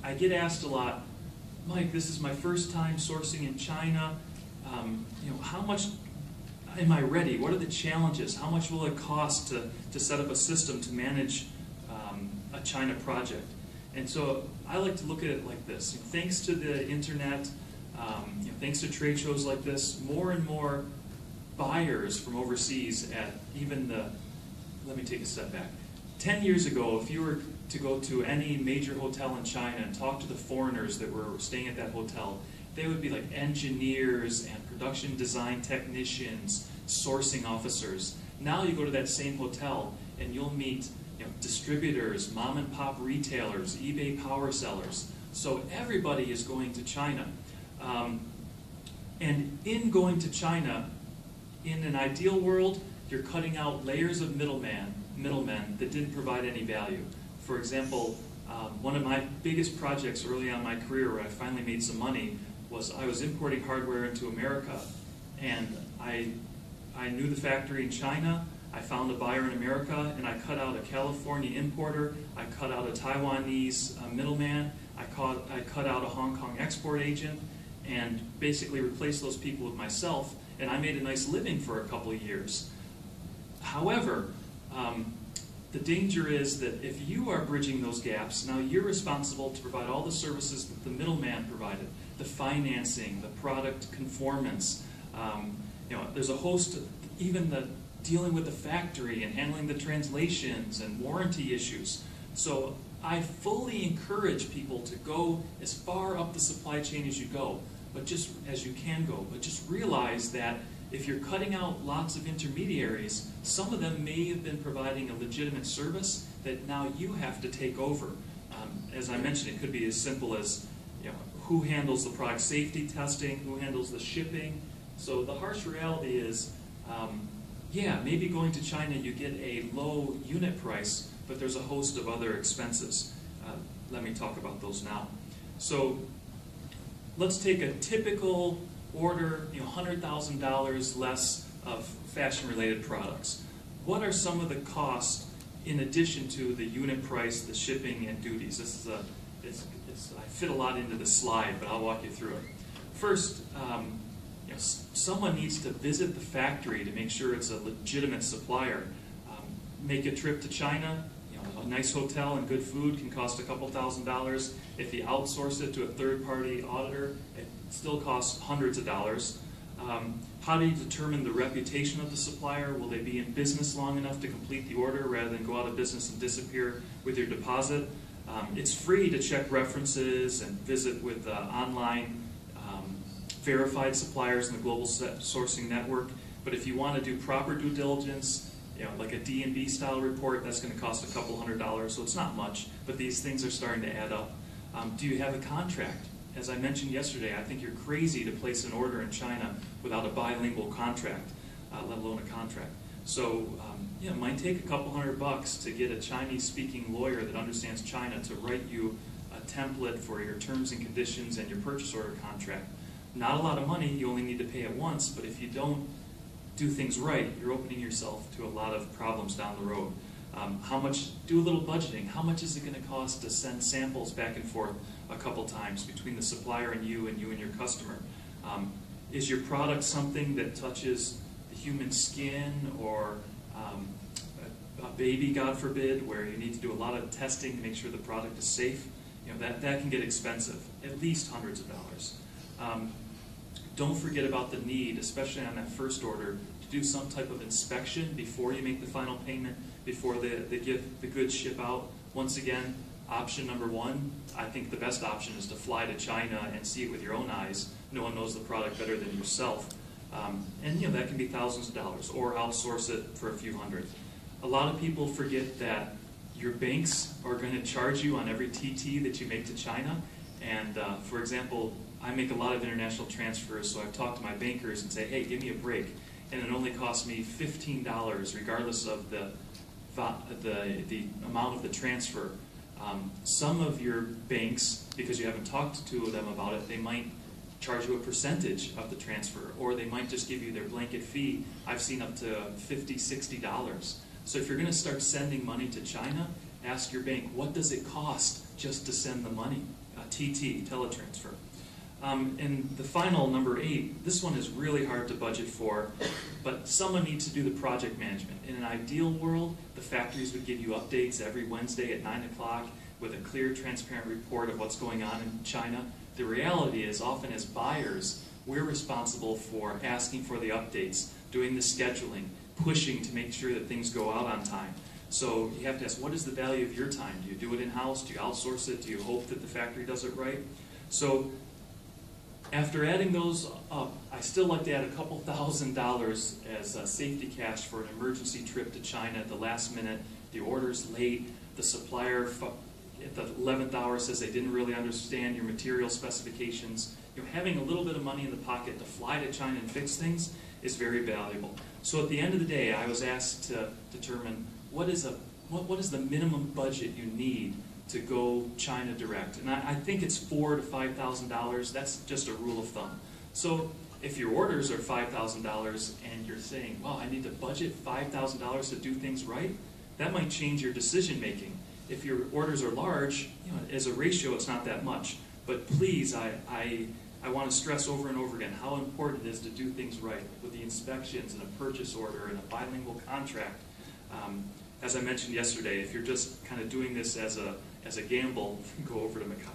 I get asked a lot, Mike, this is my first time sourcing in China. How much am I ready? What are the challenges? How much will it cost to set up a system to manage a China project? And so I like to look at it like this. Thanks to the internet, thanks to trade shows like this, more and more buyers from overseas at even let me take a step back. 10 years ago, if you were to go to any major hotel in China and talk to the foreigners that were staying at that hotel, they would be like engineers and production design technicians, sourcing officers. Now you go to that same hotel and you'll meet distributors, mom and pop retailers, eBay power sellers. So everybody is going to China. And in going to China, in an ideal world, you're cutting out layers of middlemen that didn't provide any value. For example, one of my biggest projects early on in my career where I finally made some money was I was importing hardware into America, and I knew the factory in China, I found a buyer in America, and I cut out a California importer, I cut out a Taiwanese middleman, I cut out a Hong Kong export agent, and basically replaced those people with myself, and I made a nice living for a couple of years. However, the danger is that if you are bridging those gaps, now you're responsible to provide all the services that the middleman provided, the financing, the product conformance. There's a host of even the dealing with the factory and handling the translations and warranty issues. So I fully encourage people to go as far up the supply chain as you go, but just as you can go. But just realize that if you're cutting out lots of intermediaries, some of them may have been providing a legitimate service that now you have to take over. As I mentioned, it could be as simple as who handles the product safety testing, who handles the shipping. So the harsh reality is, maybe going to China you get a low unit price, but there's a host of other expenses. Let me talk about those now. So let's take a typical order, $100,000 less of fashion-related products. What are some of the costs in addition to the unit price, the shipping, and duties? This is I fit a lot into this slide, but I'll walk you through it. First, someone needs to visit the factory to make sure it's a legitimate supplier. Make a trip to China. A nice hotel and good food can cost a couple $1,000s. If you outsource it to a third-party auditor, it still costs hundreds of dollars. How do you determine the reputation of the supplier? Will they be in business long enough to complete the order rather than go out of business and disappear with your deposit? It's free to check references and visit with online verified suppliers in the global sourcing network. But if you want to do proper due diligence, like a D&B style report, that's going to cost a couple $100s, so it's not much, but these things are starting to add up. Do you have a contract? As I mentioned yesterday, I think you're crazy to place an order in China without a bilingual contract, let alone a contract. So it might take a couple $100 to get a Chinese-speaking lawyer that understands China to write you a template for your terms and conditions and your purchase order contract. Not a lot of money, you only need to pay it once, but if you don't do things right, you're opening yourself to a lot of problems down the road. Do a little budgeting. How much is it going to cost to send samples back and forth a couple times between the supplier and you and your customer? Is your product something that touches the human skin or a baby, God forbid, where you need to do a lot of testing to make sure the product is safe? That can get expensive, at least hundreds of dollars. Don't forget about the need, especially on that first order, to do some type of inspection before you make the final payment, before the goods ship out. Once again, option number one, I think the best option is to fly to China and see it with your own eyes. No one knows the product better than yourself. And that can be thousands of dollars, or outsource it for a few hundred. A lot of people forget that your banks are going to charge you on every TT that you make to China. And for example, I make a lot of international transfers, so I've talked to my bankers and say, hey, give me a break. And it only costs me $15 regardless of the amount of the transfer. Some of your banks, because you haven't talked to them about it, they might charge you a percentage of the transfer, or they might just give you their blanket fee. I've seen up to $50, $60. So if you're going to start sending money to China, Ask your bank, what does it cost just to send the money? TT, teletransfer. And the final, number 8, this one is really hard to budget for, but someone needs to do the project management. In an ideal world, the factories would give you updates every Wednesday at 9 o'clock with a clear, transparent report of what's going on in China. The reality is, often as buyers, we're responsible for asking for the updates, doing the scheduling, pushing to make sure that things go out on time. So you have to ask, what is the value of your time? Do you do it in-house? Do you outsource it? Do you hope that the factory does it right? So after adding those up, I still like to add a couple $1,000s as safety cash for an emergency trip to China at the last minute. The order's late. The supplier at the 11th hour says they didn't really understand your material specifications. Having a little bit of money in the pocket to fly to China and fix things is very valuable. So at the end of the day, I was asked to determine what is the minimum budget you need to go China direct. And I think it's $4,000 to $5,000. That's just a rule of thumb. So if your orders are $5,000 and you're saying, well, I need to budget $5,000 to do things right, that might change your decision making. If your orders are large, as a ratio, it's not that much. But please, I want to stress over and over again how important it is to do things right with the inspections and a purchase order and a bilingual contract. As I mentioned yesterday, if you're just kind of doing this as a gamble, go over to Macau.